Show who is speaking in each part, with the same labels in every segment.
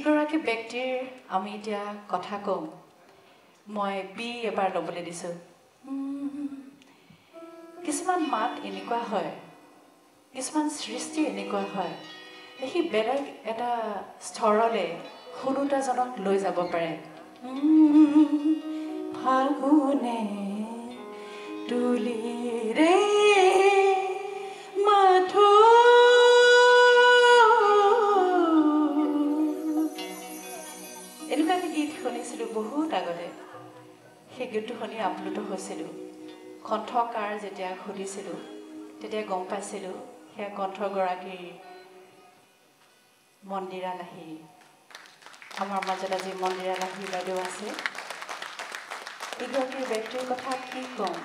Speaker 1: যিগৰাকী ব্যক্তিৰ আমি এতিয়া কথা কম মই বি এবাৰ ল'বলৈ দিছোঁ কিছুমান মাত এনেকুৱা হয় কিছুমান সৃষ্টি এনেকুৱা হয় সি বেলেগ এটা স্তৰলৈ শুনোতাজনক লৈ যাব পাৰে ফাগুনে তুলিৰে মাথো এনেকুৱা গীত শুনিছিলোঁ বহুত আগতে সেই গীতটো শুনি আপ্লুত হৈছিলোঁ কণ্ঠকাৰ যেতিয়া সুধিছিলোঁ তেতিয়া গম পাইছিলোঁ সেয়া কণ্ঠগৰাকীৰ মন্দিৰা লাহিৰী আমাৰ মাজত আজি মন্দিৰা লাহিৰী বাইদেউ আছে এইগৰাকী ব্যক্তিৰ কথা কি ক'ম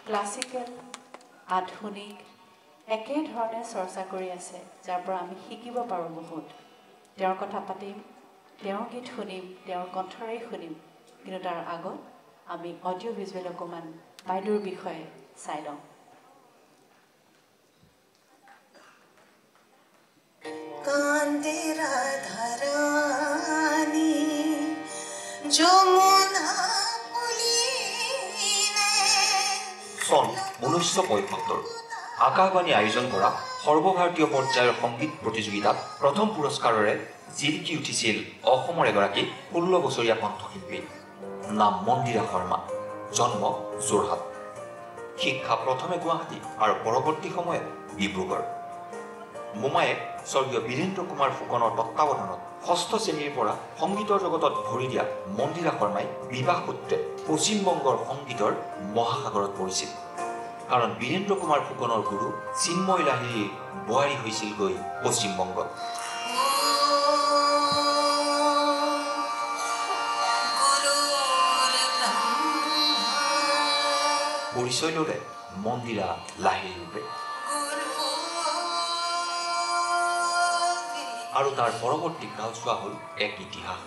Speaker 1: ক্লাছিকেল আধুনিক একেধৰণে চৰ্চা কৰি আছে যাৰ পৰা আমি শিকিব পাৰোঁ বহুত তেওঁৰ কথা পাতিম তেওঁৰ গীত শুনিম তেওঁৰ কণ্ঠৰেই শুনিম কিন্তু তাৰ আগত আমি অডিঅ' ভিজুৱেল অকণমান বাইদেউৰ বিষয়ে চাই লওঁ
Speaker 2: চন 1975 আকাশবাণী আয়োজন কৰা সৰ্বভাৰতীয় পৰ্যায়ৰ সংগীত প্ৰতিযোগিতাত প্ৰথম পুৰস্কাৰেৰে জিলিকি উঠিছিল অসমৰ এগৰাকী 16 বছৰীয়া কণ্ঠশিল্পী নাম মন্দিৰা শৰ্মা জন্ম যোৰহাট শিক্ষা প্ৰথমে গুৱাহাটী আৰু পৰৱৰ্তী সময়ত ডিব্ৰুগড় মোমায়েক স্বৰ্গীয় বীৰেন্দ্ৰ কুমাৰ ফুকনৰ তত্ত্বাৱধানত 6ষ্ঠ শ্ৰেণীৰ পৰা সংগীতৰ জগতত ভৰি দিয়া মন্দিৰা শৰ্মাই বিবাহ সূত্ৰে পশ্চিমবংগৰ সংগীতৰ মহাসাগৰত পৰিছিল কাৰণ বীৰেন্দ্ৰ কুমাৰ ফুকনৰ গুৰু চিন্ময় লাহিৰীৰ বোৱাৰী হৈছিলগৈ পশ্চিমবংগত পৰিচয় ল'লে মন্দিৰা লাহিৰী ৰূপে আৰু তাৰ পৰৱৰ্তী কালচোৱা হ'ল এক ইতিহাস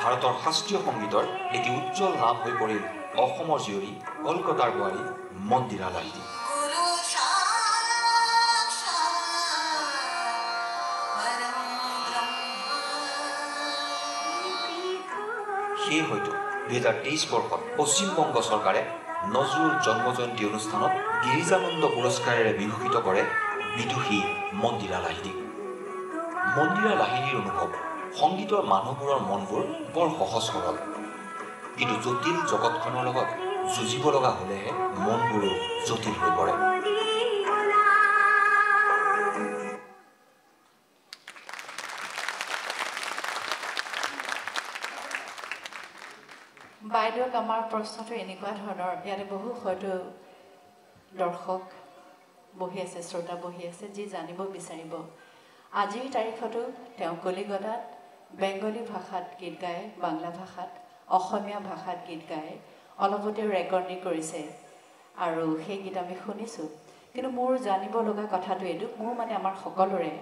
Speaker 2: ভাৰতৰ শাস্ত্ৰীয় সংগীতৰ এটি উজ্জ্বল নাম হৈ পৰিল অসমৰ জীয়ৰী কলকাতাৰ বোৱাৰী মন্দিৰা লাহিৰী সেয়ে হয়তো 2023 বৰ্ষত পশ্চিমবংগ চৰকাৰে নজৰুল জন্মজয়ন্তী অনুষ্ঠানত গিৰিজানন্দ পুৰস্কাৰেৰে বিভূষিত কৰে বিদুষী মন্দিৰা লাহিৰীক মন্দিৰা লাহিৰীৰ অনুভৱ সংগীতৰ মানুহবোৰৰ মনবোৰ বৰ সহজ সৰল কিন্তু জটিল জগতখনৰ লগত যুঁজিব লগা হ'লেহে মনবোৰো জটিল হৈ পৰে
Speaker 1: বাইদেউক আমাৰ প্ৰশ্নটো এনেকুৱা ধৰণৰ ইয়াতে বহু হয়তো দৰ্শক বহি আছে শ্ৰোতা বহি আছে যি জানিব বিচাৰিব আজিৰ তাৰিখতো তেওঁ কলিকতাত বেংগলী ভাষাত গীত গায় বাংলা ভাষাত অসমীয়া ভাষাত গীত গায় অলপতে ৰেকৰ্ডিং কৰিছে আৰু সেই গীত আমি শুনিছোঁ কিন্তু মোৰ জানিব লগা কথাটো এইটো মোৰ মানে আমাৰ সকলোৰে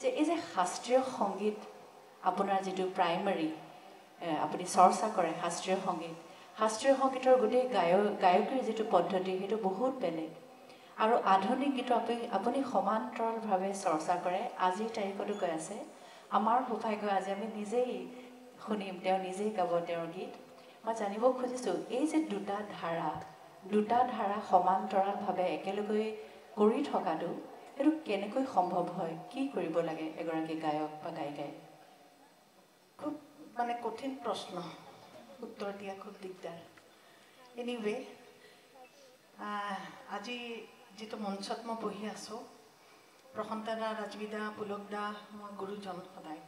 Speaker 1: যে এই যে শাস্ত্ৰীয় সংগীত আপোনাৰ যিটো প্ৰাইমাৰী আপুনি চৰ্চা কৰে শাস্ত্ৰীয় সংগীতৰ গোটেই গায়কীৰ যিটো পদ্ধতি সেইটো বহুত বেলেগ আৰু আধুনিক গীত আপুনি সমান্তৰালভাৱে চৰ্চা কৰে আজিৰ তাৰিখতো কৈ আছে আমাৰ সৌভাগ্য আজি আমি নিজেই শুনিম তেওঁ নিজেই গাব তেওঁৰ গীত মই জানিব খুজিছোঁ এই যে দুটা ধাৰা সমান্তৰালভাৱে একেলগে কৰি থকাটো এইটো কেনেকৈ সম্ভৱ হয় কি কৰিব লাগে এগৰাকী গায়ক বা গায়িকাই
Speaker 3: খুব মানে কঠিন প্ৰশ্ন উত্তৰ দিয়া খুব দিগদাৰ এনিৱে আজি যিটো মঞ্চত মই বহি আছোঁ প্ৰশান্ত দা ৰাজবি দা পুলক দা মোৰ গুৰুজন সদায়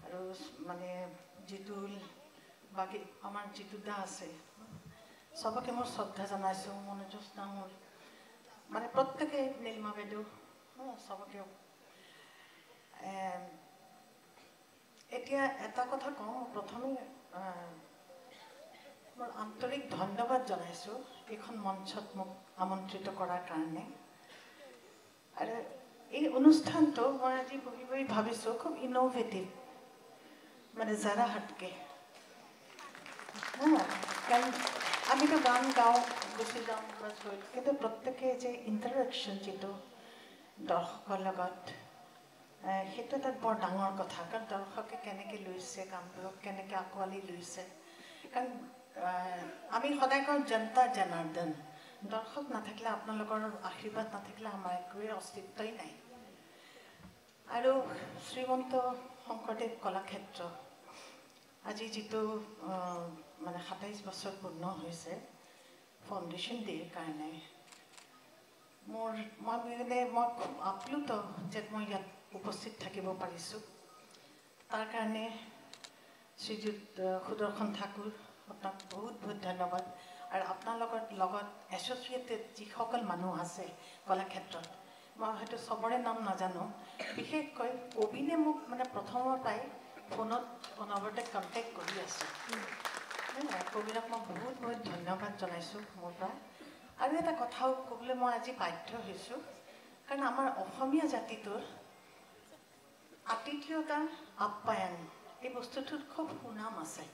Speaker 3: আৰু মানে জিতুল বাকী আমাৰ জিতু দা আছে সবকে মোৰ শ্ৰদ্ধা জনাইছোঁ মনোযোগ দা মোৰ মানে প্ৰত্যেকে নীলিমা বাইদেউ সবকে এতিয়া এটা কথা কওঁ প্ৰথমে মোৰ আন্তৰিক ধন্যবাদ জনাইছোঁ এইখন মঞ্চত মোক আমন্ত্ৰিত কৰাৰ কাৰণে আৰু এই অনুষ্ঠানটো মই আজি বহি বহি ভাবিছোঁ খুব ইনোভেটিভ মানে জাৰা হাটকে কাৰণ আমিতো গান গাওঁ, গুচি যাওঁ, কিন্তু প্ৰত্যেকে যে ইণ্টাৰেকশ্যন যিটো দৰ্শকৰ লগত, সেইটো এটা বৰ ডাঙৰ কথা। কাৰণ দৰ্শকে কেনেকৈ লৈছে কামবোৰক, কেনেকৈ আঁকোৱালি লৈছে। কাৰণ আমি সদায় কওঁ জনতা জনাৰ্দন, দৰ্শক নাথাকিলে, আপোনালোকৰ আশীৰ্বাদ নাথাকিলে আমাৰ একোৱে অস্তিত্বই নাই। আৰু শ্ৰীমন্ত শংকৰদেৱ কলাক্ষেত্ৰ আজি যিটো মানে ২৭ বছৰ পূৰ্ণ হৈছে ফাউণ্ডেশ্যন ডে'ৰ কাৰণে, মই খুব আপ্লুত যে মই ইয়াত উপস্থিত থাকিব পাৰিছোঁ। তাৰ কাৰণে শ্ৰীযুত সুদৰ্শন ঠাকুৰ, আপোনাক বহুত বহুত ধন্যবাদ। আৰু আপোনালোকৰ লগত এছ'চিয়েটেড যিসকল মানুহ আছে কলাক্ষেত্ৰত, মই হয়তো চবৰে নাম নাজানো, বিশেষকৈ অবিনে মোক মানে প্ৰথমৰ পৰাই ফোনত অনবৰতে কণ্টেক্ট কৰি আছোঁ। কবিৰক মই বহুত বহুত ধন্যবাদ জনাইছোঁ মোৰ পৰা। আৰু এটা কথাও ক'বলৈ মই আজি বাধ্য হৈছোঁ, কাৰণ আমাৰ অসমীয়া জাতিটোৰ আতিথ্যতা, আপ্যায়ন এই বস্তুটোত খুব সুনাম আছে।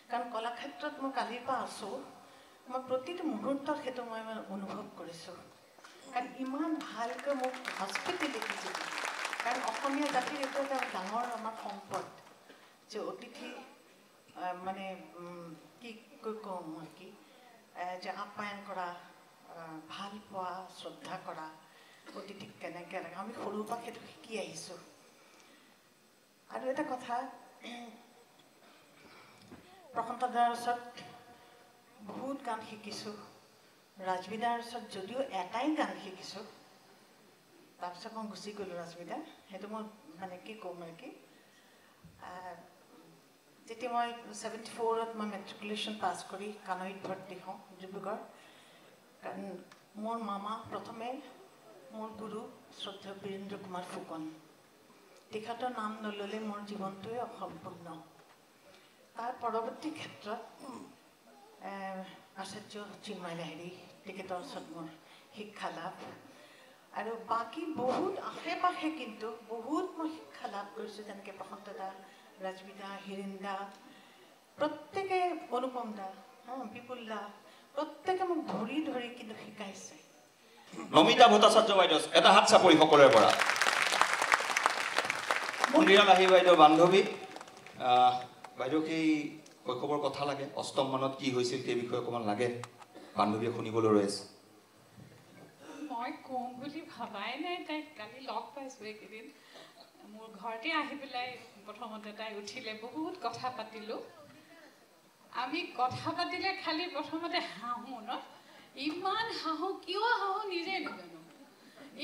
Speaker 3: কাৰণ কলাক্ষেত্ৰত মই কালিৰ পৰা আছোঁ, মই প্ৰতিটো মুহূৰ্তত সেইটো মই অনুভৱ কৰিছোঁ। কাৰণ ইমান ভালকৈ মোক হস্পিটেলিটি যিটো, কাৰণ অসমীয়া জাতিৰ এইটো এটা ডাঙৰ আমাৰ সম্পদ যে অতিথি মানে কি কওঁ মই কি যে আপ্যায়ন কৰা, ভাল পোৱা, শ্ৰদ্ধা কৰা, অতিথিক কেনেকৈ লাগে, আমি সৰুৰ পৰা সেইটো শিকি আহিছোঁ। আৰু এটা কথা, প্ৰশান্ত দাৰ ওচৰত বহুত গান শিকিছোঁ, ৰাজবিদাৰ ওচৰত যদিও এটাই গান শিকিছোঁ, তাৰপিছত মই গুচি গ'লোঁ ৰাজবিদা। সেইটো মই মানে কি ক'ম আৰু কি, যেতিয়া মই 74ত মই মেট্ৰিকুলেশ্যন পাছ কৰি কানৈত ভৰ্তি হওঁ ডিব্ৰুগড়, কাৰণ মোৰ মামা প্ৰথমে মোৰ গুৰু শ্ৰদ্ধেয় বীৰেন্দ্ৰ কুমাৰ ফুকন, তেখেতৰ নাম নল'লে মোৰ জীৱনটোৱে অসম্পূৰ্ণ। তাৰ পৰৱৰ্তী ক্ষেত্ৰত আচাৰ্য চিন্ময় লাহিড়ী, তেখেতৰ ওচৰত মোৰ শিক্ষা লাভ। আৰু বাকী বহুত আশে পাশে কিন্তু বহুত মই শিক্ষা লাভ কৰিছোঁ, যেনেকৈ প্ৰশান্ত দা, ৰাজবিদা, হীৰেন দা, প্ৰত্যেকে, অনুপম দা, বিপুল দা, প্ৰত্যেকে মোক ধৰি ধৰি কিন্তু শিকাইছে।
Speaker 2: নমিতা ভট্টাচাৰ্য বাইদেউ, এটা হাত চাপৰি সকলোৰে পৰা। মন্দিৰা লাহি বাইদেউ বান্ধৱী, বাইদেউ সেই শৈশৱৰ কথা লাগে, অষ্টম মানত কি হৈছিল সেই বিষয়ে অকণমান লাগে, বান্ধৱীয়ে শুনিবলৈ ৰৈ আছে।
Speaker 4: মই কম বুলি ভাবাই নাই তাইক, কালি লগ পাইছোঁ এইকেইদিন। মোৰ ঘৰতে আহি পেলাই প্ৰথমতে তাই উঠিলে, বহুত কথা পাতিলোঁ। আমি কথা পাতিলে খালি প্ৰথমতে হাঁহো ন, ইমান হাঁহো, কিয় হাঁহো নিজে নাজানো,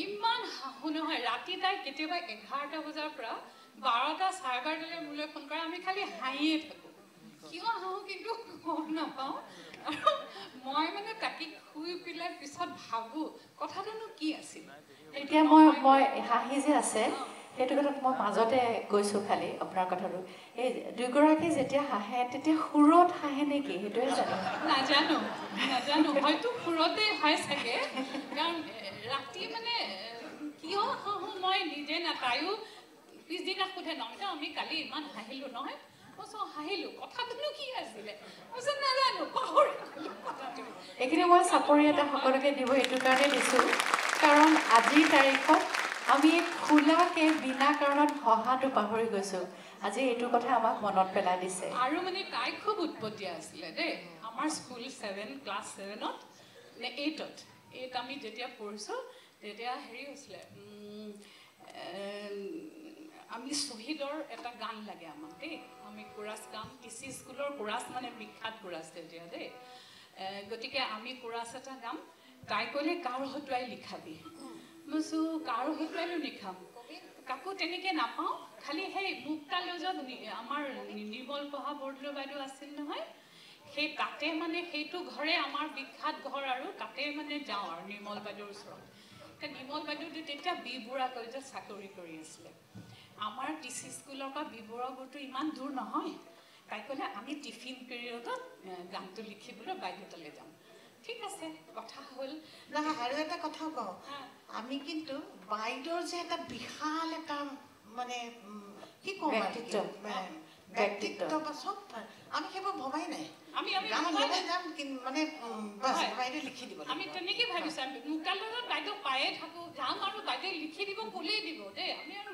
Speaker 4: ইমান হাঁহো নহয়। ৰাতি তাই কেতিয়াবা 11টা বজাৰ পৰা 12টা, 12:30 মোলৈ ফোন কৰে, আমি খালি হাঁহিয়ে থাকোঁ। কিয় হাঁহো কিন্তু গম নাপাওঁ। আৰু মই মানে তাকে শুই পেলাই পিছত ভাবোঁ কথাটোনো কি আছিল।
Speaker 1: এতিয়া মই হাঁহি যে আছে সেইটো কথাত মই মাজতে কৈছোঁ খালি আপোনাৰ কথাটো, এই দুয়োগৰাকী যেতিয়া হাঁহে তেতিয়া সুৰত হাঁহে নেকি সেইটোৱে জানো,
Speaker 4: নাজানো হয়তো সুৰতে হয় চাগে। কাৰণ ৰাতি মানে কিয় হাঁহো মই নিজে নাপায়ো। পিছদিনা সোধে, নমিতা আমি কালি ইমান হাঁহিলোঁ নহয়। মই হাঁহিলোঁ, কথাটোনো কি আছিলে, নাজানো, পাহৰি গ'লোঁ কথাটো।
Speaker 1: এইখিনি মই চাপৰি এটা সকলোকে দিব এইটো কাৰণে দিছোঁ, কাৰণ আজিৰ তাৰিখত আমি খোলাকে বিনা কাৰণত হহাটো পাহৰি গৈছোঁ। আজি এইটো কথা আমাক মনত পেলাই দিছে।
Speaker 4: আৰু মানে তাই খুব উৎপতীয়া আছিলে দেই। আমাৰ স্কুল ক্লাছ 7ত নে 8ত আমি যেতিয়া পঢ়িছোঁ তেতিয়া হেৰি হৈছিলে, আমি শ্বহীদৰ এটা গান লাগে আমাক দেই। আমি কোৰাছ গাম, টিচি স্কুলৰ কোৰাছ মানে বিখ্যাত কোৰাছ তেতিয়া দেই। গতিকে আমি কোৰাছ এটা গাম। তাই ক'লে কাৰ হতুৱাই লিখাবি। মই কাৰ হতুৱাইনো লিখাম, কাকো তেনেকৈ নাপাওঁ। খালি সেই মুক্তালজত আমাৰ নিৰ্মল পঢ়া বৰদলৈ বাইদেউ আছিল নহয়, সেই তাতে মানে সেইটো ঘৰে আমাৰ বিখ্যাত ঘৰ, আৰু তাতে মানে যাওঁ আৰু নিৰ্মল বাইদেউৰ ওচৰত। নিৰ্মল বাইদেউটো তেতিয়া বি বুঢ়া কলেজত চাকৰি কৰি আছিলে। আমাৰ টিচি স্কুলৰ পৰা বি বুঢ়া গুৰুটো ইমান দূৰ নহয়। তাই ক'লে আমি টিফিন পিৰিয়ডত গানটো লিখিবলৈ বাইদেউ তালৈ যাম। ঠিক আছে, কথা হ'ল।
Speaker 3: নহয়, আৰু এটা কথা কওঁ, আমি কিন্তু বাইদেউৰ যে এটা বিশাল এটা মানে কি কওঁ ব্যক্তিত্ব বা চব আমি সেইবোৰ ভবাই নাই
Speaker 4: আমি
Speaker 3: গান গাব যাম মানে বাইদেউ লিখি দিব
Speaker 4: আমি তেনেকৈ ভাবিছোঁ মুক্তাৰ লগত বাইদেউ পায়ে থাকোঁ যাম আৰু বাইদেউ লিখি দিব ক'লেই দিব দেই আমি আৰু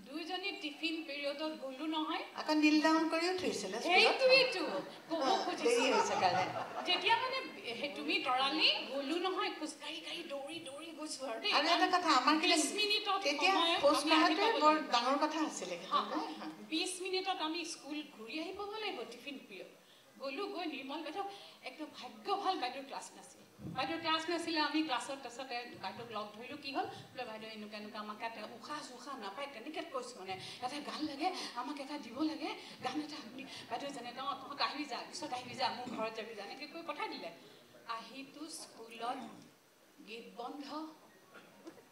Speaker 4: দুইজনী টিফিন পিৰিয়ডত গ'লোঁ নহয়
Speaker 3: আকৌ নীল ডাউন কৰিও থৈছিলে
Speaker 4: সেইটোৱেইটো ক'ব
Speaker 3: দেৰি হৈছে কাৰণে
Speaker 4: যেতিয়া মানে তুমি তৰালি গ'লোঁ নহয় খোজকাঢ়ি দৌৰি গৈছোঁ আৰু দেই
Speaker 3: আৰু এটা কথা আমাৰ
Speaker 4: 20 মিনিটত
Speaker 3: তেতিয়া খোজ কঢ়াটোৱে বৰ ডাঙৰ কথা আছিলে
Speaker 4: 20 মিনিটত আমি স্কুল ঘূৰি আহি পাব লাগিব টিফিন পিৰিয়ড গ'লোঁ গৈ নিৰ্মল বাইদেউ একদম ভাগ্য ভাল বাইদেউৰ ক্লাছ নাছিলে আমি ক্লাছত তাৰপিছতে বাইদেউক লগ ধৰিলোঁ কি হ'ল বোলে বাইদেউ এনেকুৱা আমাক এটা উশাহ নাপায় তেনেকৈ কৈছোঁ মানে এটা গান লাগে আমাক এটা দিব লাগে গান এটা আপুনি বাইদেউ যেনেকৈ তহঁত আহিবি যা পিছত আহিবি যা মোৰ ঘৰত যাবি যা এনেকৈ কৈ পঠাই দিলে আহিতো স্কুলত গেট বন্ধ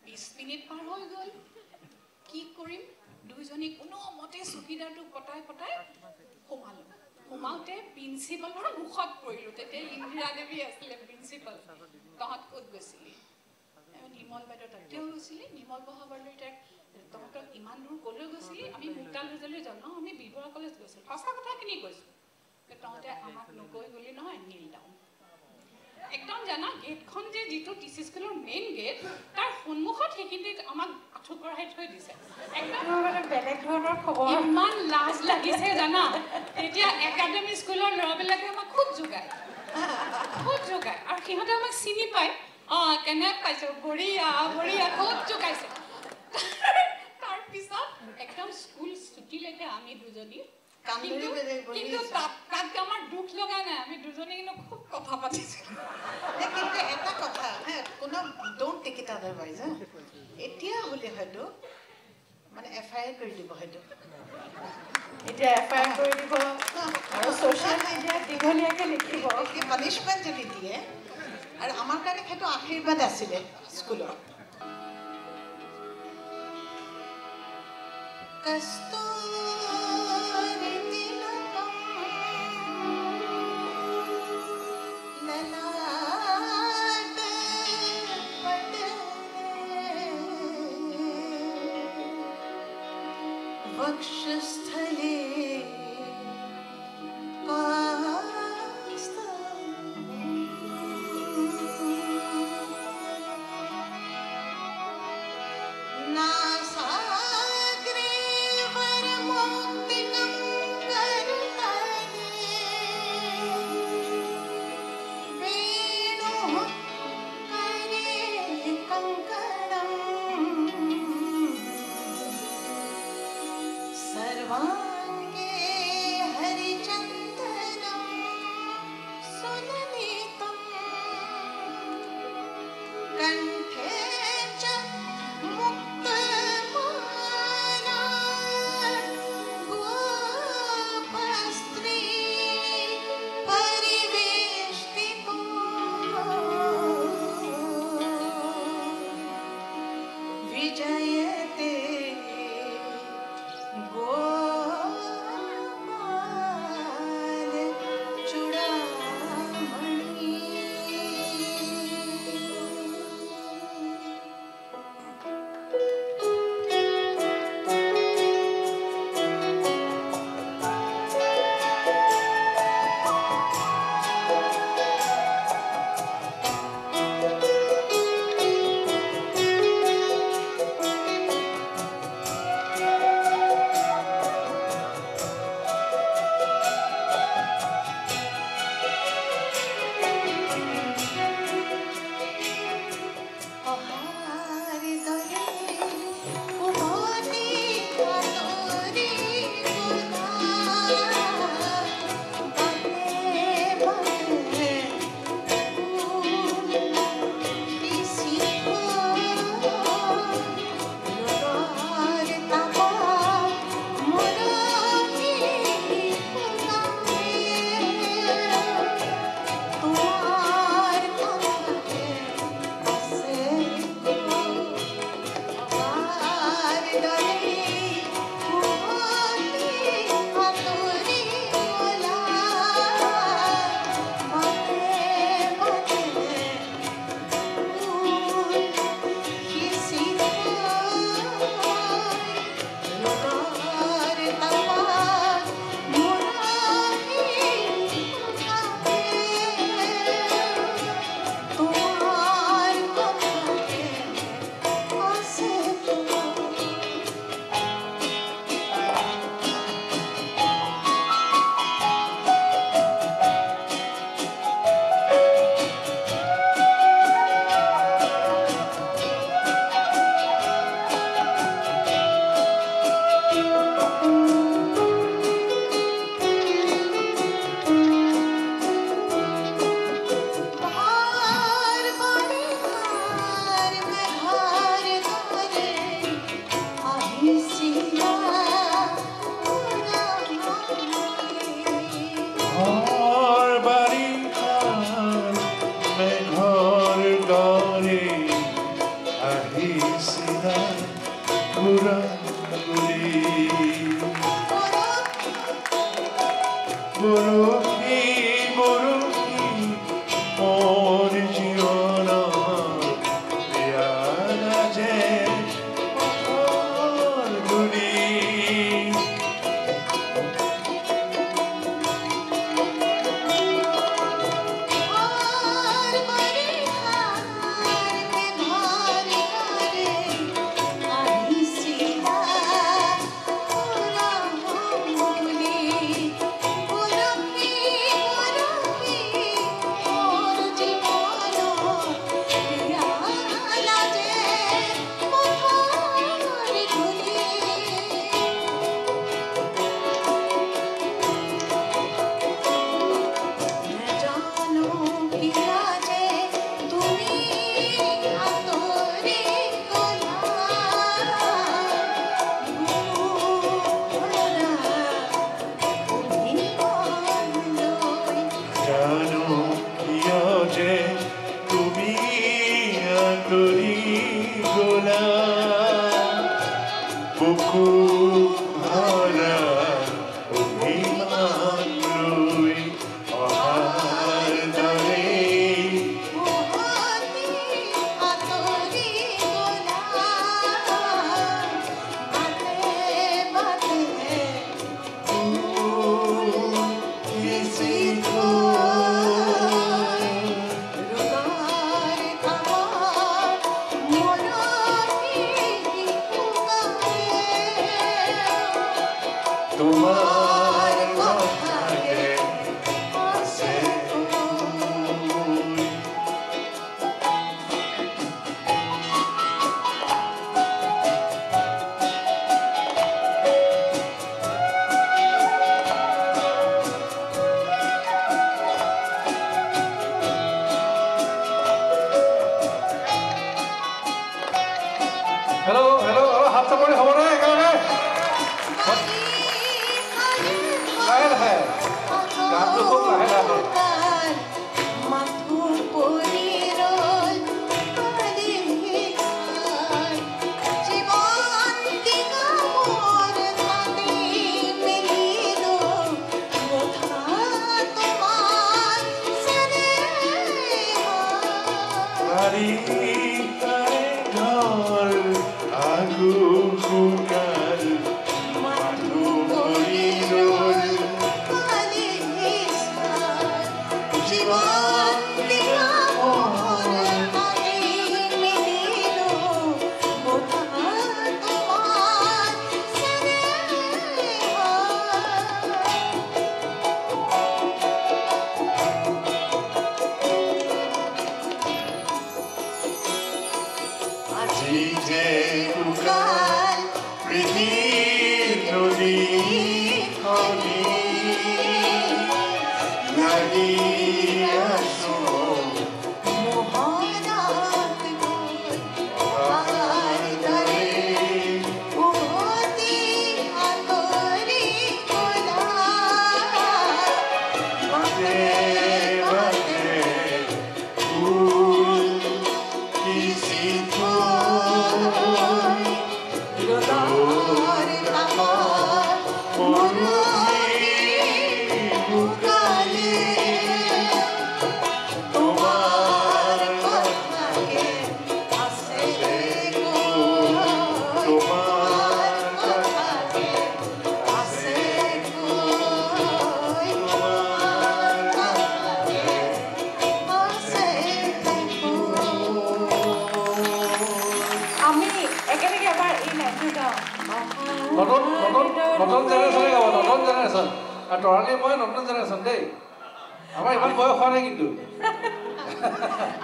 Speaker 4: 20 মিনিট পাৰ হৈ গ'ল কি কৰিম দুইজনী কোনোমতে চকীদাৰটোক পতাই সোমাওঁতে প্ৰিন্সিপালৰ মুখত পৰিলোঁ তেতিয়া ইন্দিৰা দেৱী আছিলে প্ৰিন্সিপাল তহঁত ক'ত গৈছিলি নিৰ্মল বাইদেউ তাতেও গৈছিলি নিৰ্মল বহাবলৈ তাইক তহঁতক ইমান দূৰ ক'লৈ গৈছিলি আমি মুক্তাললৈ যাওঁ ন আমি বিবৰা কলেজ গৈছিলোঁ সঁচা কথাখিনি কৈছোঁ তহঁতে আমাক নকৈ গ'লি নহয় নীল ডাউন একদম জানা গেটখন যে যিটো টি চি স্কুলৰ মেইন গেট তাৰ সন্মুখত সেইখিনিত আমাক আঁঠু কঢ়াই থৈ দিছে একদম
Speaker 1: বেলেগ ধৰণৰ খবৰ
Speaker 4: ইমান লাজ লাগিছে জানা তেতিয়া একাডেমি স্কুলৰ ল'ৰাবিলাকে আমাক খুব যোগায় আৰু সিহঁতে আমাক চিনি পায় কেনে পাইছোঁ বঢ়িয়া খুব যোগাইছে তাৰপিছত একদম স্কুল ছুটিলৈকে আমি দুজনী কিন্তু তাত আমাৰ দুখ লগা নাই আমি দুজনী কিন্তু খুব কথা পাতিছিলোঁ
Speaker 3: কিন্তু এটা কথা কোনো ডোন্ট টেক ইট আদাৰৱাইজ এতিয়া হ'লে হয়তো মানে FIR কৰি দিব হয়তো
Speaker 1: এতিয়া FIR কৰি দিব আৰু ছ'চিয়েল মিডিয়াত দীঘলীয়াকৈ লিখিব
Speaker 3: পানিছমেণ্ট যদি দিয়ে আৰু আমাৰ কাৰণে সেইটো আশীৰ্বাদ আছিলে স্কুলৰ वक्षस्थले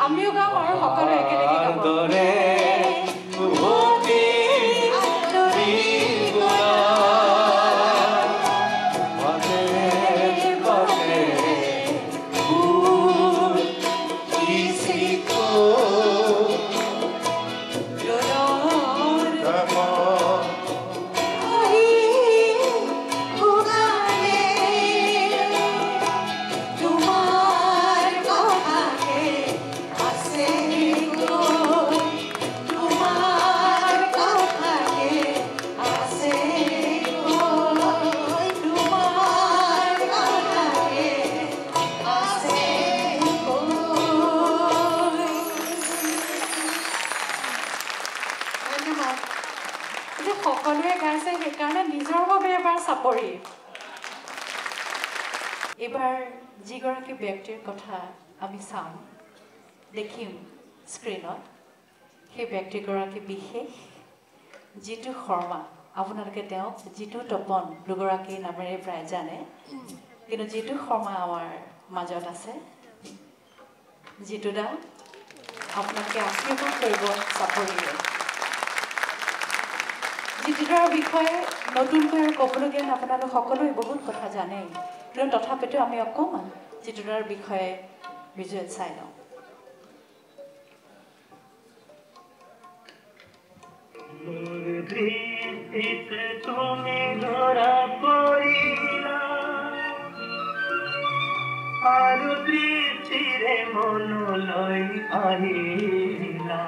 Speaker 1: আমিও গাম আৰু সকলো একেলগে গাব
Speaker 5: Tomar
Speaker 1: ধন্যবাদ যে সকলোৱে গাইছে সেইকাৰণে নিজৰ বাবে এবাৰ চাপৰি এবাৰ যিগৰাকী ব্যক্তিৰ কথা আমি চাম দেখিম স্ক্ৰীনত সেই ব্যক্তিগৰাকী বিশেষ জিতু শৰ্মা আপোনালোকে তেওঁক জিতু তপন দুগৰাকী নামেৰে প্ৰায় জানে কিন্তু জিতু শৰ্মা আমাৰ মাজত আছে জিতু দা আপোনালোকে আশীৰ্বাদ কৰিব চাপৰিৰে জিতুদাৰ বিষয়ে নতুনকৈ আৰু ক'বলগীয়া আপোনালোক সকলোৱে বহুত কথা জানেই কিন্তু তথাপিতো আমি অকণমান জিতুদাৰ বিষয়ে ভিজুৱেল চাই লওঁ
Speaker 5: তুমি ধৰা পৰিলা আৰু দৃষ্টিৰে মনলৈ আহিলা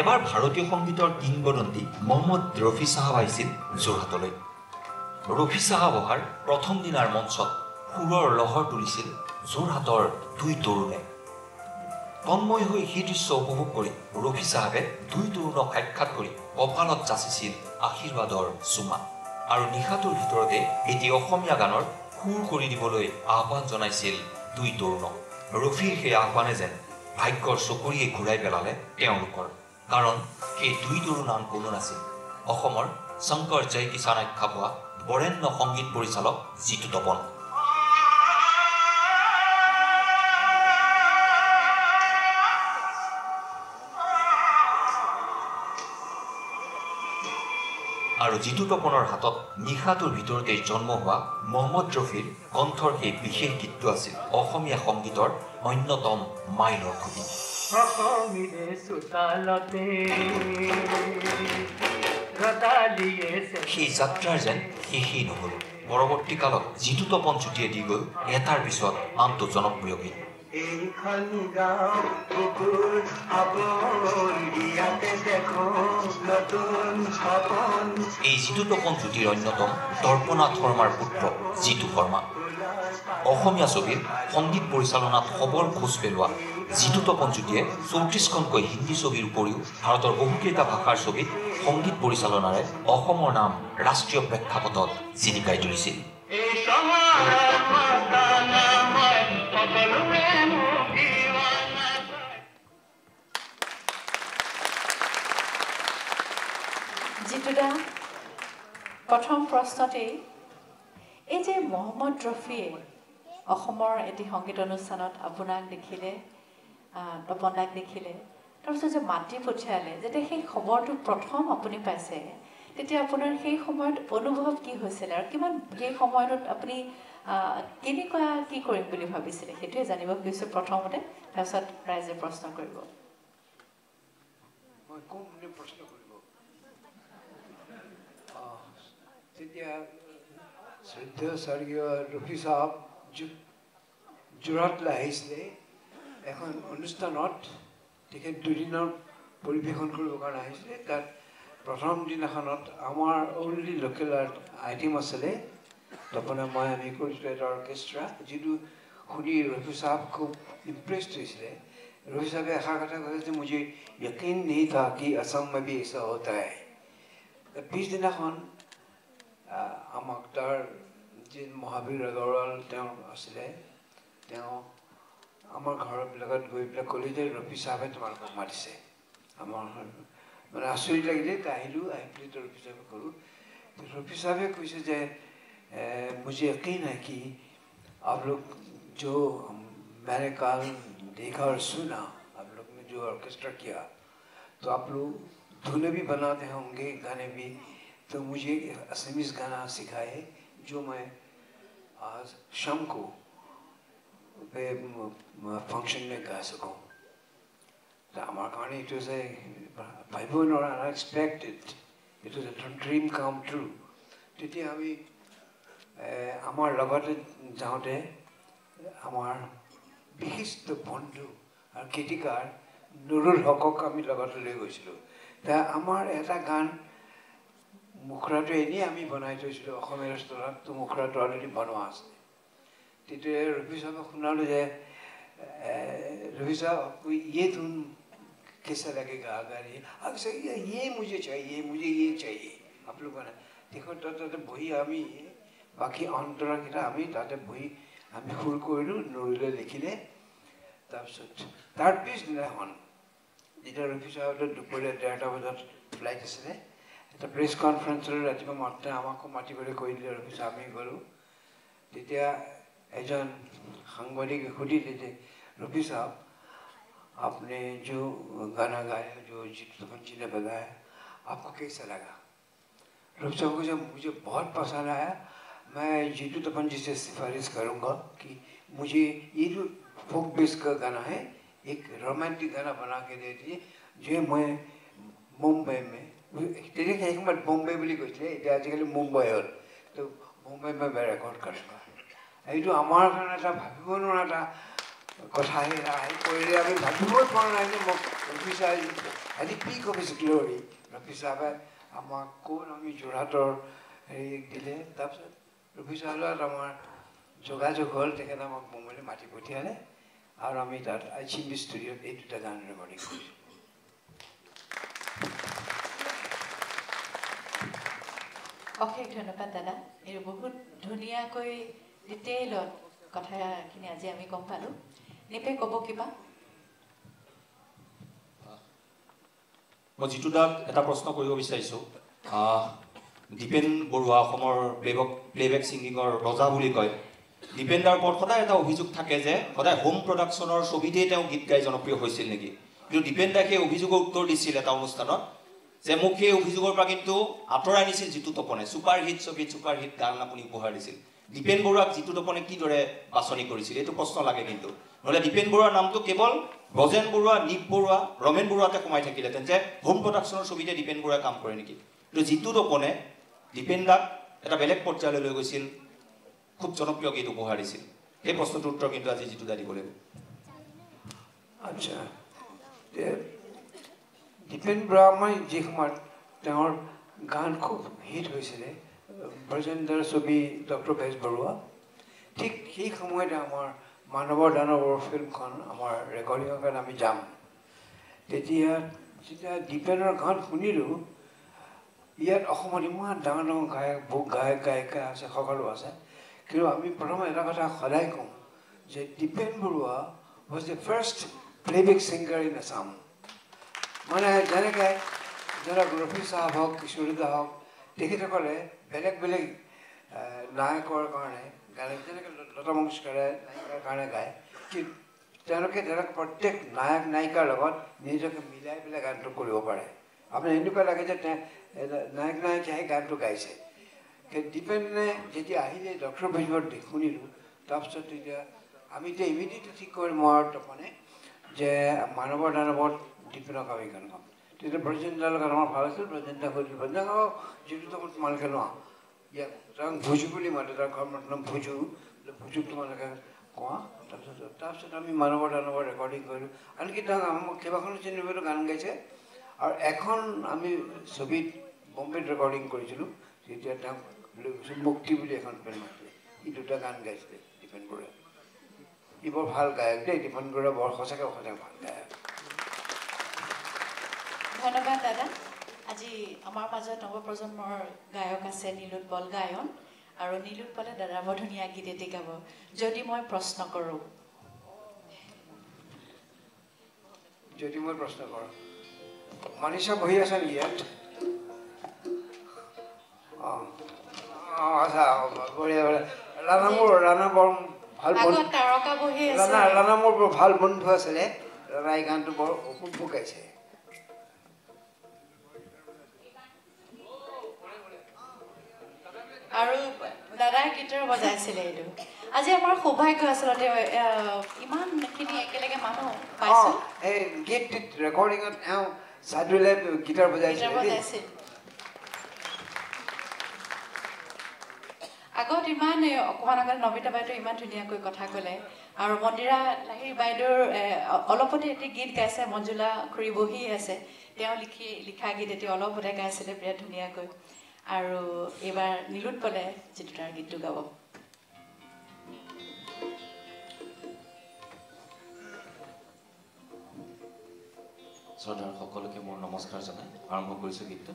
Speaker 2: এবাৰ ভাৰতীয় সংগীতৰ কিংবদন্তি মহম্মদ ৰফি চাহাব আহিছিল যোৰহাটলৈ ৰফি চাহাব অহাৰ প্ৰথম দিনাৰ মঞ্চত সুৰৰ লহৰ তুলিছিল যোৰহাটৰ দুই তৰুণে তন্ময় হৈ সেই দৃশ্য উপভোগ কৰি ৰফি চাহাবে দুই তৰুণক সাক্ষাৎ কৰি কপালত যাচিছিল আশীৰ্বাদৰ চুমা আৰু নিশাটোৰ ভিতৰতে এটি অসমীয়া গানৰ সুৰ কৰি দিবলৈ আহ্বান জনাইছিল দুই তৰুণক ৰফিৰ সেই আহ্বানে যেন ভাগ্যৰ চকুৰিয়ে ঘূৰাই পেলালে তেওঁলোকৰ কাৰণ সেই দুই তৰুণ আন কোনো নাছিল অসমৰ শংকৰ জয় কিষাণ আখ্যা পোৱা বৰেণ্য সংগীত পৰিচালক জিতু তপন আৰু জিতু তপনৰ হাতত নিশাটোৰ ভিতৰতে জন্ম হোৱা মহম্মদ ৰফিৰ কণ্ঠৰ সেই বিশেষ গীতটো আছিল অসমীয়া সংগীতৰ অন্যতম মাইলৰ খুঁটি সেই যাত্ৰাৰ যেন শেষেই নহল পৰৱৰ্তী কালত জিতু তপন চুটিয়ে দি গ'ল এটাৰ পিছত আনটো জনপ্ৰিয় গীত এই জিতু তপন জুটিৰ অন্যতম দৰ্পনাথ শৰ্মাৰ পুত্ৰ জিতু শৰ্মা অসমীয়া ছবিৰ সংগীত পৰিচালনাত সবল খোজ পেলোৱা জিতু তপন জুটিয়ে ৩৪খনকৈ হিন্দী ছবিৰ উপৰিও ভাৰতৰ বহুকেইটা ভাষাৰ ছবিত সংগীত পৰিচালনাৰে অসমৰ নাম ৰাষ্ট্ৰীয় প্ৰেক্ষাপটত জিলিকাই তুলিছিল
Speaker 1: জিতুদা প্ৰথম প্ৰশ্নতেই এই যে মহম্মদ ৰফিয়ে অসমৰ এটি সংগীত অনুষ্ঠানত আপোনাক দেখিলে তপনদাক দেখিলে তাৰপিছত যে মাতি পঠিয়ালে যেতিয়া সেই খবৰটো প্ৰথম আপুনি পাইছে তেতিয়া আপোনাৰ সেই সময়ত অনুভৱ কি হৈছিলে আৰু কিমান সেই সময়ত আপুনি কেনেকুৱা কি কৰিম বুলি ভাবিছিলে সেইটোৱে জানিব খুজিছোঁ প্ৰথমতে তাৰপিছত ৰাইজে প্ৰশ্ন কৰিব
Speaker 6: মই কোন প্ৰশ্ন কৰিব তেতিয়া শ্ৰদ্ধেয় স্বৰ্গীয় ৰফি চাহাব যোৰহাটলৈ আহিছিলে এখন অনুষ্ঠানত তেখেত দুদিনৰ পৰিৱেশন কৰিবৰ কাৰণে আহিছিলে তাত প্ৰথম দিনাখনত আমাৰ অনলি লোকেল আইটেম আছিলে তপনে মই আমি কৰিছিলোঁ এটা অৰ্কেষ্ট্ৰা যিটো শুনি ৰফি চাহাব খুব ইম্প্ৰেছড হৈছিলে ৰফি চাহাবে এষাৰ কথা কৈছে যে মুझे यकीन नहीं था कि असम में भी ऐसा होता है পিছদিনাখন আমাক তাৰ যি মহাবীৰ আগৰৱাল তেওঁ আছিলে তেওঁ আমাৰ ঘৰবিলাকত গৈ পেলাই ক'লে যে ৰফি চাহাবে তোমালোকক মাতিছে আমাৰ মানে আচৰিত লাগিলে আহিলোঁ আহি পেলাই ৰফি চাহাবে ক'লোঁ रफी साहब कैसे जाए मुझे यकीन है कि आप लोग जो मैंने कल देखा और सुना आप लोग ने जो ऑर्केस्ट्रा किया तो आप लोग धुनें भी बनाते होंगे गाने भी तो मुझे असमीज़ गाना सिखाए जो मैं आज शाम को फंक्शन में गा सकूँ तो हमारे कारण इट वाज ए भाइबो not unexpected it was a dream come true তেতিয়া আমি আমাৰ লগতে যাওঁতে আমাৰ বিশিষ্ট বন্ধু আৰু গীতিকাৰ নুৰুল হকক আমি লগতে লৈ গৈছিলোঁ তা আমাৰ এটা গান মুখৰাটো এনেই আমি বনাই থৈছিলোঁ অসমীয়া ৰেষ্টুৰেণ্টত মুখৰাটো অলৰেডি বনোৱা আছে তেতিয়া ৰফি চাহাবক শুনালোঁ যে रफी साहब आपको ये धुन कैसा लगेगा अगर ये मुझे चाहिए आप लोगों ने देखो तो बही आमी बाकी অন্তৰকেইটা আমি তাতে বহি আমি সুৰ কৰিলোঁ নৰিলে লিখিলে তাৰপিছত তাৰ পিছদিনাখন যেতিয়া ৰফি চাহাবৰ দুপৰীয়া 1:30 বজাত ফ্লাইট আছিলে এটা প্ৰেছ কনফাৰেন্সৰ ৰাতিপুৱা মাত্ৰা আমাকো মাতিবলৈ কৈ দিলে ৰফি চাহাব আমি গ'লোঁ তেতিয়া এজন সাংবাদিকে সুধিলে যে रफी साहब आपने जो गाना गाया जो जीतू तपन जी ने बताया आपको कैसा लगा रफी साहब को जब मुझे बहुत पसंद आया मैं जीतू तपन जी से सिफारिश करूँगा कि मुझे ये जो फोक बेस का गाना है एक रोमांटिक गाना बना के दे दीजिए जो मैं मुंबई में तेरे एक बार बॉम्बे बोली কৈছিলে এতিয়া আজিকালি মুম্বাই হ'ল তো মুম্বাই মই ৰেকৰ্ড কৰিছোঁ এইটো আমাৰ কাৰণে এটা ভাবিব নোৱাৰা এটা কথা আহি কৰিলে আমি ভাবিবই পৰা নাই যে মোক Rafi Sahab at the peak of his glory Rafi চাহাবে আমাক কোন আমি যোৰহাটৰ হেৰি দিলে তাৰপিছত ৰফি চাহাবৰ লগত আমাৰ যোগাযোগ হ'ল তেখেতে আমাক মুম্বাইলৈ মাতি পঠিয়ালে আৰু আমি তাত ICMB ষ্টুডিঅ'ত এই দুটা গান ৰেকৰ্ডিং কৰিছোঁ
Speaker 1: অশেষ ধন্যবাদ দাদা এই বহুত ধুনীয়াকৈ ডিটেইলত কথাখিনি আজি আমি গম পালোঁ নিপে ক'ব কিবা
Speaker 2: মই জিতু দাক এটা প্ৰশ্ন কৰিব বিচাৰিছোঁ দীপেন বৰুৱা অসমৰ প্লেবেক ছিংগিঙৰ ৰজা বুলি কয় দীপেন দাৰ ওপৰত সদায় এটা অভিযোগ থাকে যে সদায় হোম প্ৰডাকশ্যনৰ ছবিতেই তেওঁ গীত গাই জনপ্ৰিয় হৈছিল নেকি কিন্তু দীপেন দাই সেই অভিযোগৰ উত্তৰ দিছিল এটা অনুষ্ঠানত যে মোক সেই অভিযোগৰ পৰা কিন্তু আঁতৰাই নিছিল জিতু তপনে ছুপাৰ হিট ছবিত ছুপাৰ হিট গান আপুনি উপহাৰ দিছিল দীপেন বৰুৱাক জিতু তপনে কিদৰে বাছনি কৰিছিল এইটো প্ৰশ্ন লাগে কিন্তু নহ'লে দীপেন বৰুৱাৰ নামটো কেৱল ব্ৰজেন বৰুৱা নীপ বৰুৱা ৰমেন বৰুৱাতে সোমাই থাকিলে তেন্তে হোম প্ৰডাকশ্যনৰ ছবিতে দীপেন বৰুৱাই কাম কৰে নেকি কিন্তু জিতু তপনে দীপেন দাক এটা বেলেগ পৰ্যায়লৈ লৈ গৈছিল খুব জনপ্ৰিয় গীত উপহাৰ দিছিল সেই প্ৰশ্নটোৰ উত্তৰ কিন্তু আজি জিতু দা দিব লাগিব
Speaker 6: আচ্ছা দীপেন বৰুৱা যি সময়ত তেওঁৰ গান খুব হিট হৈছিলে ব্ৰজেন্দ্ৰৰ ছবি ডক্টৰ বেজ বৰুৱা ঠিক সেই সময়তে আমাৰ মানৱৰ দানৱৰ ফিল্মখন আমাৰ ৰেকৰ্ডিঙৰ কাৰণে আমি যাম তেতিয়া যেতিয়া দীপেনৰ গান শুনিলোঁ ইয়াত অসমত ইমান ডাঙৰ ডাঙৰ গায়িকা আছে সকলো আছে কিন্তু আমি প্ৰথমে এটা কথা সদায় কওঁ যে Dipen Baruah was the first playback singer in Assam মানে যেনেকৈ ধৰক ৰফি চাহাব হওক কিশোৰীদা হওক তেখেতসকলে বেলেগ বেলেগ নায়কৰ কাৰণে গান যেনেকৈ লতা মংগেশকাৰে নায়িকাৰ কাৰণে গায় কিন্তু তেওঁলোকে প্ৰত্যেক নায়ক নায়িকাৰ লগত নিজকে মিলাই পেলাই গানটো কৰিব পাৰে আপোনাৰ এনেকুৱা লাগে যে নায়ক নায়িকাই গানটো গাইছে দীপেনে যেতিয়া আহিলে ডক্টৰ বেজবৰুৱাত শুনিলোঁ তাৰপিছত তেতিয়া আমি এতিয়া ইমিডিয়েটলি ঠিক কৰি মই তপনে যে মানৱৰ দানৱত দীপেনক আমি গান গাম তেতিয়া ব্ৰজেন্দ্ৰৰ লগত আমাৰ ভাল আছিল ব্ৰজেন্দ্ৰই কৈছিল ব্ৰজেন্দ্ৰ যিটো তখন তোমালোকে লোৱা ইয়াক তাক ভুজু বুলি মাতে তাৰ ঘৰ নাম ভুজু ভুজুক তোমালোকে কোৱা তাৰপিছত আমি মানৱৰ দানৱৰ ৰেকৰ্ডিং কৰিলোঁ আনকি তাক আমাক কেইবাখনো চিনেমাতো গান গাইছে আৰু এখন আমি ছবিত বম্বেত ৰেকৰ্ডিং কৰিছিলোঁ তেতিয়া তেওঁক লৈ গৈছোঁ মুক্তি বুলি এখন ফিল্ম আছিলে ই দুটা গান গাইছিলে দীপেন বৰুৱাই ই বৰ ভাল গায়ক দেই দীপেন বৰুৱা বৰ সঁচাকৈ ভাল গায়ক
Speaker 1: ধন্যবাদ দাদা আজি আমাৰ মাজত নৱপ্ৰজন্মৰ গায়ক আছে নীলোৎপল গায়ন আৰু নীলোৎপলে দাদা বৰ ধুনীয়া গীত এটি গাব যদি মই প্ৰশ্ন কৰোঁ
Speaker 6: মনীষা বহি আছে নেকি ইয়াত আচ্ছা বঢ়িয়া ৰাণা বৰ ভাল ৰাণা মোৰ বৰ ভাল বন্ধু আছিলে ৰাণা এই গানটো বৰ উপভোগ গাইছে
Speaker 1: আৰু দাদাই গীটাৰ বজাইছিলে এইটো আজি আমাৰ সৌভাগ্য আচলতে ইমানখিনি একেলগে মানুহ পাইছোঁ
Speaker 6: এই গীত ৰেকৰ্ডিঙত চাদুলে গীটাৰ বজাইছিল
Speaker 1: আগত ইমান অকণমান আগত নমিতা বাইদেউ ইমান ধুনীয়াকৈ কথা ক'লে আৰু মন্দিৰা লাহিৰী বাইদেউৰ অলপতে এটি গীত গাইছে মঞ্জুলা খুৰী বহি আছে তেওঁ লিখা গীত এটি অলপতে গাইছিলে বিৰাট ধুনীয়াকৈ আৰু এইবাৰ নীলোৎপলে যিটো তাৰ গীতটো গাব
Speaker 7: শ্ৰদ্ধাৰ সকলোকে মোৰ নমস্কাৰ জনাই আৰম্ভ কৰিছোঁ গীতটো।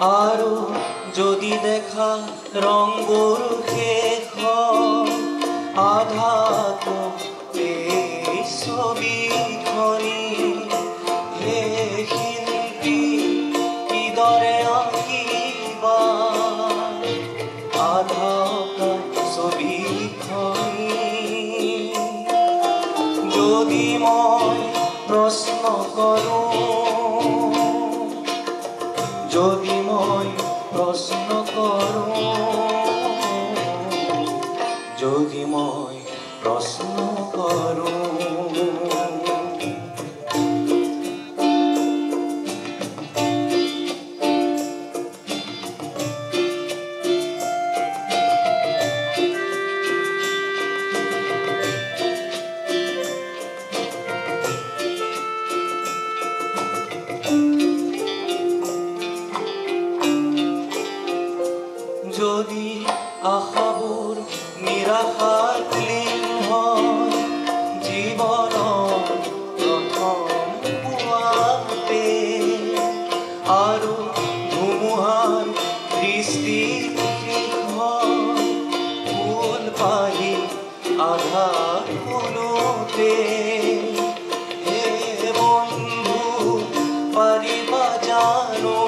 Speaker 8: আৰু যদি দেখা ৰংবোৰ শেষ আধাটো এই ছবিখনি হে শিল্পী কিদৰে আঁকিবা আধা ছবিখনি যদি মই প্ৰশ্ন কৰোঁ যদি মই প্ৰশ্ন কৰোঁ যদি মই প্ৰশ্ন কৰোঁ যদি আশাবোৰ নিৰাশাত লীন হয় জীৱনৰ প্ৰথম পুৱাতে আৰু ধুমুহাৰ দৃষ্টিত হয় ফুল পাহি আধা ফুলোতে হে বন্ধু পাৰিবা জানো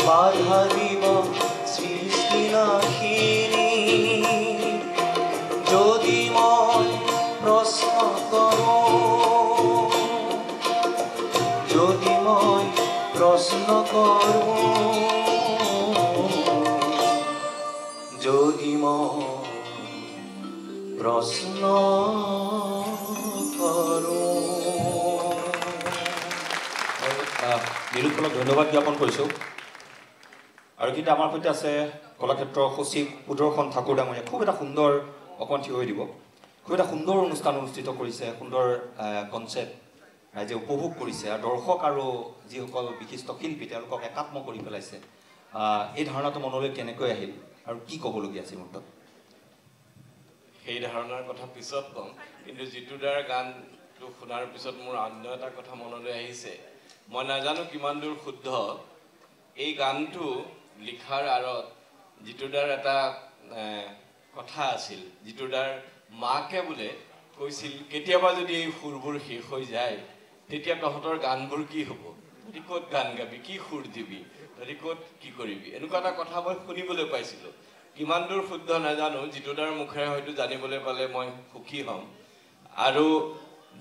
Speaker 8: বাধা দিব সৃষ্টি নাশিনী যদি মই প্ৰশ্ন কৰোঁ যদি মই প্ৰশ্ন কৰোঁ যদি মই প্ৰশ্ন কৰোঁ
Speaker 2: নিৰূপণক ধন্যবাদ জ্ঞাপন কৰিছোঁ। আৰু কিন্তু আমাৰ সৈতে আছে কলাক্ষেত্ৰৰ সচিব সুদৰ্শন ঠাকুৰ ডাঙৰীয়া। খুব এটা সুন্দৰ অকণ থিয় হৈ দিব। খুব এটা সুন্দৰ অনুষ্ঠান অনুষ্ঠিত কৰিছে, সুন্দৰ কনচেপ্ট ৰাইজে উপভোগ কৰিছে আৰু দৰ্শক আৰু যিসকল বিশিষ্ট শিল্পী তেওঁলোকক একাত্ম কৰি পেলাইছে। এই ধাৰণাটো মনলৈ কেনেকৈ আহিল আৰু কি ক'বলগীয়া আছে মুহূৰ্তত?
Speaker 9: সেই ধাৰণাৰ কথা পিছত ক'ম, কিন্তু জিতুদাৰ গানটো শুনাৰ পিছত মোৰ অন্য এটা কথা মনলৈ আহিছে। মই নাজানো কিমান দূৰ শুদ্ধ, এই গানটো লিখাৰ আঁৰত জিতুদাৰ এটা কথা আছিল। জিতুদাৰ মাকে বোলে কৈছিল, কেতিয়াবা যদি এই সুৰবোৰ শেষ হৈ যায় তেতিয়া তহঁতৰ গানবোৰ কি হ'ব, তহঁতি ক'ত গান গাবি, কি সুৰ দিবি, তহঁতি ক'ত কি কৰিবি, এনেকুৱা এটা কথা মই শুনিবলৈ পাইছিলোঁ। কিমান দূৰ শুদ্ধ নাজানো, জিতুদাৰ মুখেৰে হয়তো জানিবলৈ পালে মই সুখী হ'ম। আৰু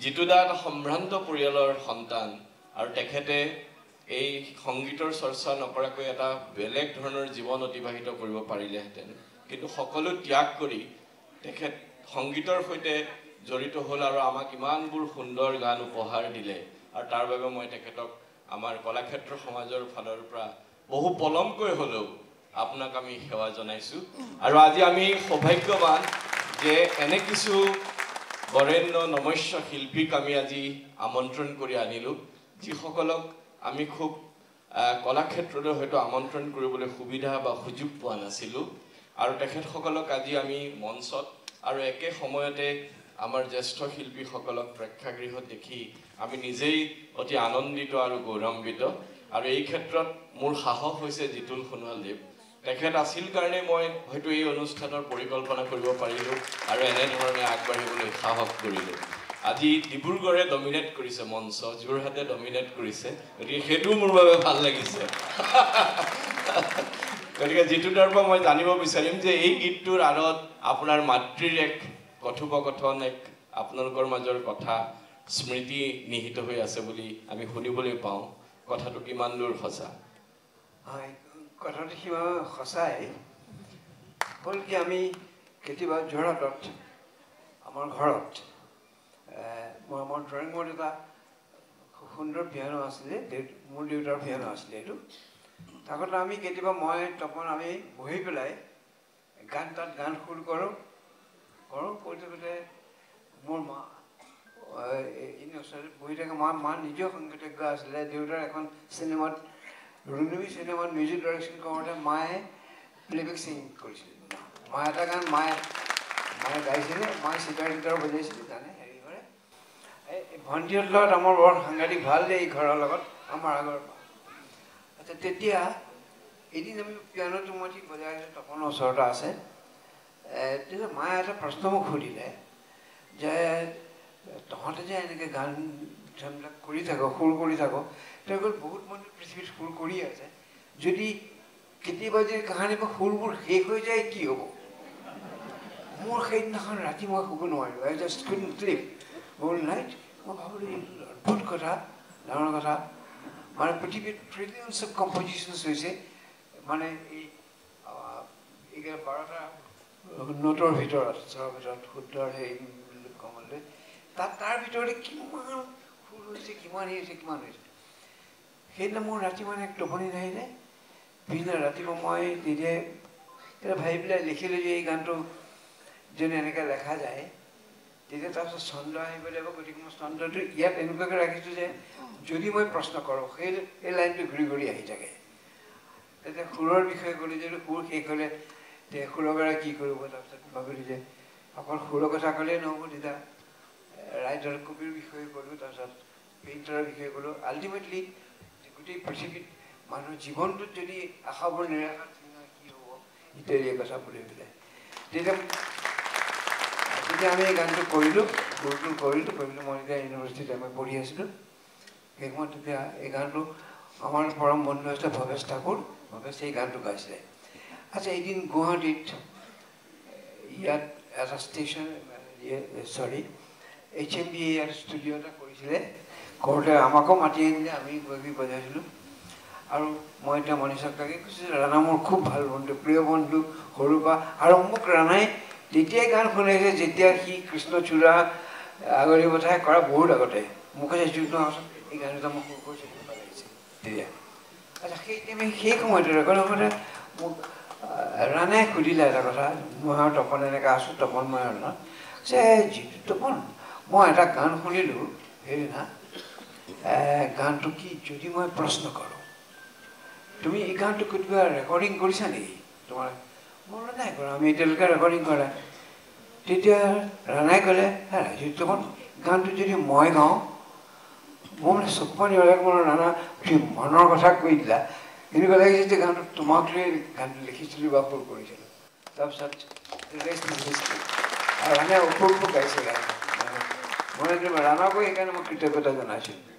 Speaker 9: জিতুদা এটা সম্ভ্ৰান্ত পৰিয়ালৰ সন্তান আৰু তেখেতে এই সংগীতৰ চৰ্চা নকৰাকৈ এটা বেলেগ ধৰণৰ জীৱন অতিবাহিত কৰিব পাৰিলেহেঁতেন, কিন্তু সকলো ত্যাগ কৰি তেখেত সংগীতৰ সৈতে জড়িত হ'ল আৰু আমাক ইমানবোৰ সুন্দৰ গান উপহাৰ দিলে আৰু তাৰ বাবে মই তেখেতক আমাৰ কলাক্ষেত্ৰ সমাজৰ ফালৰ পৰা বহু পলমকৈ হ'লেও আপোনাক আমি সেৱা জনাইছোঁ আৰু আজি আমি সৌভাগ্যৱান যে এনে কিছু বৰেণ্য নমস্য শিল্পীক আমি আজি আমন্ত্ৰণ কৰি আনিলোঁ যিসকলক আমি খুব কলাক্ষেত্ৰলৈ হয়তো আমন্ত্ৰণ কৰিবলৈ সুবিধা বা সুযোগ পোৱা নাছিলোঁ আৰু তেখেতসকলক আজি আমি মঞ্চত আৰু একে সময়তে আমাৰ জ্যেষ্ঠ শিল্পীসকলক প্ৰেক্ষাগৃহত দেখি আমি নিজেই অতি আনন্দিত আৰু গৌৰৱান্বিত আৰু এই ক্ষেত্ৰত মোৰ সাহস হৈছে জিতুল সোণোৱালদেৱ তেখেত আছিল কাৰণে মই হয়তো এই অনুষ্ঠানৰ পৰিকল্পনা কৰিব পাৰিলোঁ আৰু এনেধৰণে আগবাঢ়িবলৈ সাহস কৰিলোঁ আজি ডিব্ৰুগড়ে ডমিনেট কৰিছে মঞ্চ যোৰহাটে ডমিনেট কৰিছে গতিকে সেইটো মোৰ বাবে ভাল লাগিছে গতিকে জিতুদাৰ পৰা মই জানিব বিচাৰিম যে এই গীতটোৰ আঁৰত আপোনাৰ মাতৃৰ এক কথোপকথন এক আপোনালোকৰ মাজৰ কথা স্মৃতি নিহিত হৈ আছে বুলি আমি শুনিবলৈ পাওঁ কথাটো কিমান দূৰ সঁচা
Speaker 6: হয় কথাটো সিমান সঁচাই হ'ল কি আমি কেতিয়াবা যোৰহাটত আমাৰ ঘৰত মোৰ ড্ৰয়িং ৰুমত এটা খুব সুন্দৰ পিয়ানো আছিলে মোৰ দেউতাৰ পিয়ানো আছিলে এইটো আগতে আমি কেতিয়াবা মই তপন আমি বহি পেলাই তাত গান সুৰ কৰোঁ কৰি থাকোঁতে মোৰ মা ওচৰত বহি থাকে মা নিজেও সংগীতজ্ঞ আছিলে দেউতাৰ এখন চিনেমাত ৰুণুবি চিনেমাত মিউজিক ডাইৰেকশ্যন কৰোঁতে মায়ে প্লেবেক ছিংিং কৰিছিল মায়ে এটা গান মায়ে গাইছিলে মায়ে চিটাৰ টিটাৰ বজাইছিলে জানে হেৰি কৰে ভণ্টিহঁতৰ লগত আমাৰ বৰ সাংঘাতিক ভাল দেই এই ঘৰৰ লগত আমাৰ আগৰ আচ্ছা তেতিয়া এদিন আমি পিয়ানোটো মই ঠিক বজাই আছোঁ তপনৰ ওচৰতে আছে তেতিয়া মায়ে এটা প্ৰশ্ন মোক সুধিলে যে তহঁতে যে এনেকৈ গান চানবিলাক কৰি থাকো সুৰ কৰি থাকো তেওঁলোকে বহুত মানুহ পৃথিৱীত সুৰ কৰি আছে যদি কেতিয়াবা যদি কাহানি বা সুৰবোৰ শেষ হৈ যায় কি হ'ব মোৰ সেইদিনাখন ৰাতি মই শুব নোৱাৰিলোঁ I just couldn't sleep whole night মই ভাবিলোঁ এইটো অদ্ভুত কথা ডাঙৰ কথা মানে পৃথিৱীত ট্ৰিলিয়নছ অফ কম্পজিশ্যনছ হৈছে মানে এই 12টা নোটৰ ভিতৰত শুদ্ধৰ সেই কমলৈ তাৰ ভিতৰতে কিমান সুৰ হৈছে কিমান হৈছে সেইদিনা মোৰ ৰাতি মানে টোপনি নাহিলে পিছদিনা ৰাতিপুৱা মই তেতিয়া ভাবি পেলাই লিখিলোঁ যে এই গানটো যদি এনেকৈ লেখা যায় তেতিয়া তাৰপিছত ছন্দ আহিব লাগিব গতিকে মই ছন্দটো ইয়াত এনেকুৱাকৈ ৰাখিছোঁ যে যদি মই প্ৰশ্ন কৰোঁ সেই লাইনটো ঘূৰি ঘূৰি আহি থাকে তেতিয়া সুৰৰ বিষয়ে ক'লোঁ যদি সুৰ শেষ হ'লে তে সুৰগৰা কি কৰিব তাৰপিছত ভাবিলোঁ যে অকল সুৰৰ কথা ক'লেই নহ'ব তেতিয়া ৰাইটাৰ কবিৰ বিষয়ে ক'লোঁ তাৰপিছত পেইণ্টাৰৰ বিষয়ে ক'লোঁ আল্টিমেটলি গোটেই পৃথিৱীত মানুহৰ জীৱনটোত যদি আশাবোৰ নিৰাশাৰ কি হ'ব ইত্যাদি কথা বুলি পেলাই তেতিয়া আমি এই গানটো কৰিলোঁ কৰি পেলাই মই এতিয়া ইউনিভাৰ্চিটিত আমি পঢ়ি আছিলোঁ সেই সময়ত তেতিয়া এই গানটো আমাৰ পৰম বন্ধু আছিলে ভৱেশ ঠাকুৰ ভৱেশে এই গানটো গাইছিলে আচ্ছা এদিন গুৱাহাটীত ইয়াত এটা ষ্টেচন HMB ইয়াৰ ষ্টুডিঅ' এটা কৰিছিলে কৰোঁতে আমাকো মাতি আনিলে আমি গৈ বজাইছিলোঁ আৰু মই এতিয়া মনীষক তাকে কৈছোঁ ৰাণা মোৰ খুব ভাল বন্ধু প্ৰিয় বন্ধু সৰুৰ পৰা আৰু মোক ৰাণাই তেতিয়াই গান শুনাইছে যেতিয়া সি কৃষ্ণচূড়া আগৰি বঠাই কৰা বহুত আগতে মোক কৈছে যুদ্ধ আচোন এই গান এটা মোক সুৰ কৰিছে ভাল লাগিছে তেতিয়া আচ্ছা সেই সময়তে ৰেকৰ্ড সময়তে মোক ৰাণাই সুধিলে এটা কথা মই আৰু তপন এনেকৈ আছোঁ তপন মই ৰাণা যে যিটো তপন মই এটা গান শুনিলোঁ সেইদিনা গানটো কি যদি মই প্ৰশ্ন কৰোঁ তুমি এই গানটো কেতিয়াবা ৰেকৰ্ডিং কৰিছা নেকি তোমাৰ মই নাই কৰা আমি এতিয়ালৈকে ৰেকৰ্ডিং কৰা তেতিয়া ৰাণাই ক'লে তপন গানটো যদি মই গাওঁ মই মানে চকু পানী ওলাই মোৰ ৰাণা মনৰ কথা কৈ দিলা এনেকুৱা লাগিছে যে গানটো তোমাক লৈ গানটো লিখিছিলোঁ বা সুৰ কৰিছিলোঁ তাৰপিছত আৰু ৰাণাই উপভোগ গাইছে গান মই ৰাণাকো সেইকাৰণে মই কৃতজ্ঞতা জনাইছিলোঁ